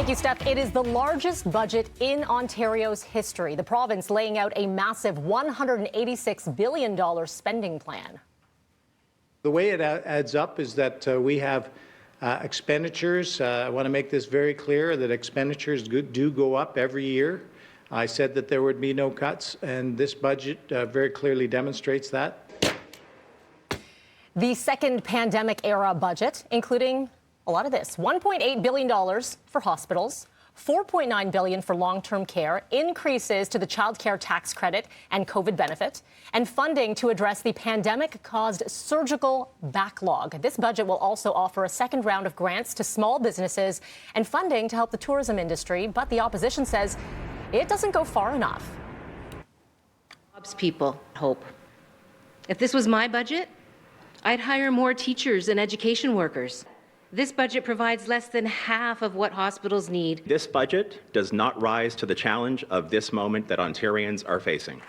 Thank you, Steph. It is the largest budget in Ontario's history. The province laying out a massive $186 billion spending plan. The way it adds up is that we have expenditures. I want to make this very clear that expenditures do go up every year. I said that there would be no cuts, and this budget very clearly demonstrates that. The second pandemic-era budget, including a lot of this: $1.8 billion for hospitals, $4.9 billion for long-term care, increases to the child care tax credit and COVID benefit, and funding to address the pandemic-caused surgical backlog. This budget will also offer a second round of grants to small businesses and funding to help the tourism industry, but the opposition says it doesn't go far enough. Jobs people hope. If this was my budget, I'd hire more teachers and education workers. This budget provides less than half of what hospitals need. This budget does not rise to the challenge of this moment that Ontarians are facing.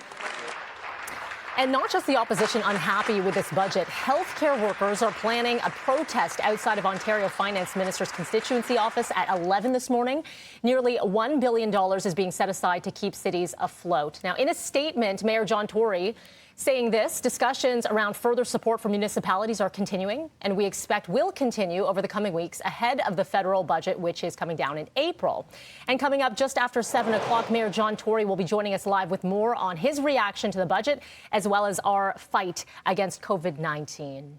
And not just the opposition unhappy with this budget. Healthcare workers are planning a protest outside of Ontario Finance Minister's constituency office at 11 this morning. Nearly $1 billion is being set aside to keep cities afloat. Now, in a statement, Mayor John Tory saying this: discussions around further support for municipalities are continuing, and we expect will continue over the coming weeks ahead of the federal budget, which is coming down in April. And coming up just after 7 o'clock, Mayor John Tory will be joining us live with more on his reaction to the budget, as well as our fight against COVID-19.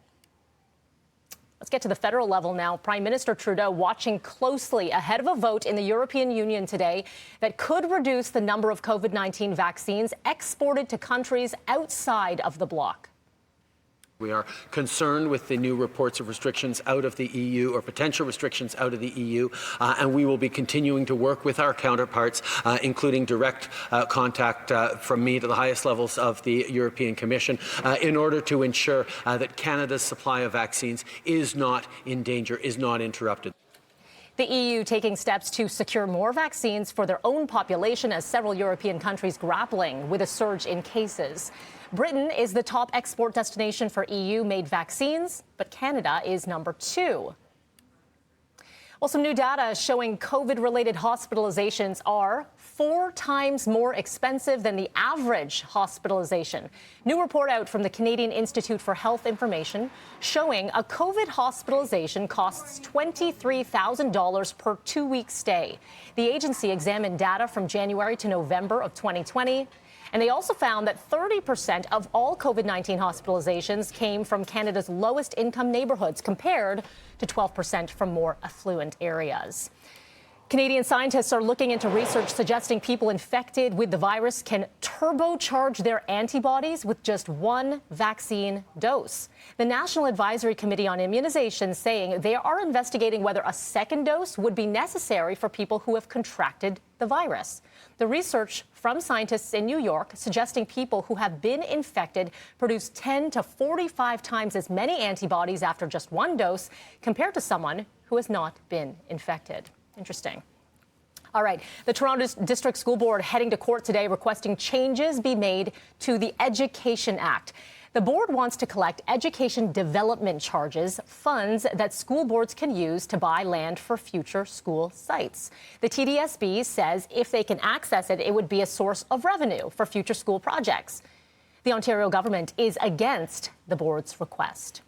Let's get to the federal level now. Prime Minister Trudeau watching closely ahead of a vote in the European Union today that could reduce the number of COVID-19 vaccines exported to countries outside of the bloc. We are concerned with the new reports of restrictions out of the EU, or potential restrictions out of the EU, and we will be continuing to work with our counterparts, including direct contact from me to the highest levels of the European Commission, in order to ensure that Canada's supply of vaccines is not in danger, is not interrupted. The EU taking steps to secure more vaccines for their own population as several European countries grappling with a surge in cases. Britain is the top export destination for EU-made vaccines, but Canada is number 2. Well, some new data showing COVID-related hospitalizations are 4 times more expensive than the average hospitalization. New report out from the Canadian Institute for Health Information showing a COVID hospitalization costs $23,000 per 2-week stay. The agency examined data from January to November of 2020. And they also found that 30% of all COVID-19 hospitalizations came from Canada's lowest income neighborhoods, compared to 12% from more affluent areas. Canadian scientists are looking into research suggesting people infected with the virus can turbocharge their antibodies with just 1 vaccine dose. The National Advisory Committee on Immunization saying they are investigating whether a second dose would be necessary for people who have contracted the virus. The research from scientists in New York suggesting people who have been infected produce 10 to 45 times as many antibodies after just 1 dose compared to someone who has not been infected. Interesting. All right. The Toronto District School Board heading to court today requesting changes be made to the Education Act. The board wants to collect education development charges, funds that school boards can use to buy land for future school sites. The TDSB says if they can access it, it would be a source of revenue for future school projects. The Ontario government is against the board's request.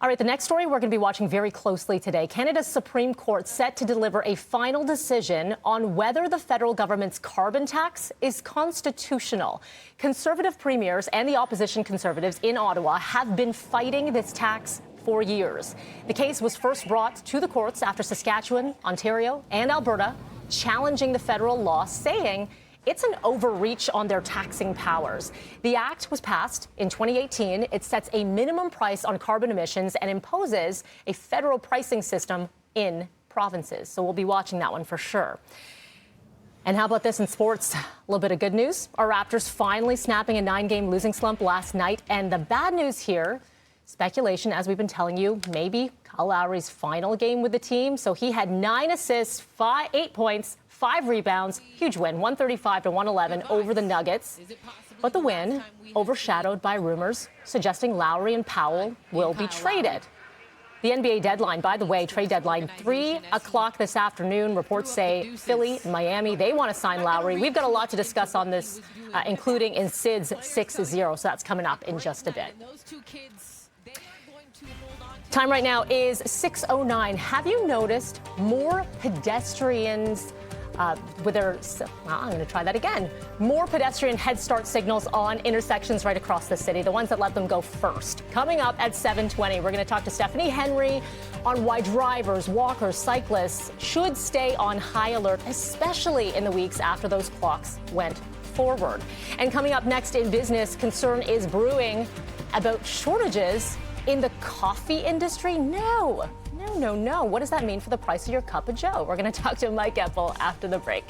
All right, the next story we're going to be watching very closely today. Canada's Supreme Court set to deliver a final decision on whether the federal government's carbon tax is constitutional. Conservative premiers and the opposition Conservatives in Ottawa have been fighting this tax for years. The case was first brought to the courts after Saskatchewan, Ontario, and Alberta challenging the federal law, saying it's an overreach on their taxing powers. The act was passed in 2018. It sets a minimum price on carbon emissions and imposes a federal pricing system in provinces. So we'll be watching that one for sure. And how about this in sports? A little bit of good news. Our Raptors finally snapping a 9-game losing slump last night. And the bad news here, speculation, as we've been telling you, maybe Kyle Lowry's final game with the team. So he had 9 assists, 8 points, 5 rebounds, huge win, 135-111 over the Nuggets. But the win overshadowed by rumors suggesting Lowry and Powell will be traded. The NBA deadline, by the way, trade deadline, 3 o'clock this afternoon. Reports say Philly, Miami, they want to sign Lowry. We've got a lot to discuss on this, including in Sid's 6-0. So that's coming up in just a bit. Time right now is 6:09. Have you noticed more pedestrians with their, I'm going to try that again. More pedestrian head start signals on intersections right across the city, the ones that let them go first. Coming up at 7:20, we're going to talk to Stephanie Henry on why drivers, walkers, cyclists should stay on high alert, especially in the weeks after those clocks went forward. And coming up next in business, concern is brewing about shortages in the coffee industry. No. What does that mean for the price of your cup of joe? We're going to talk to Mike Epple after the break.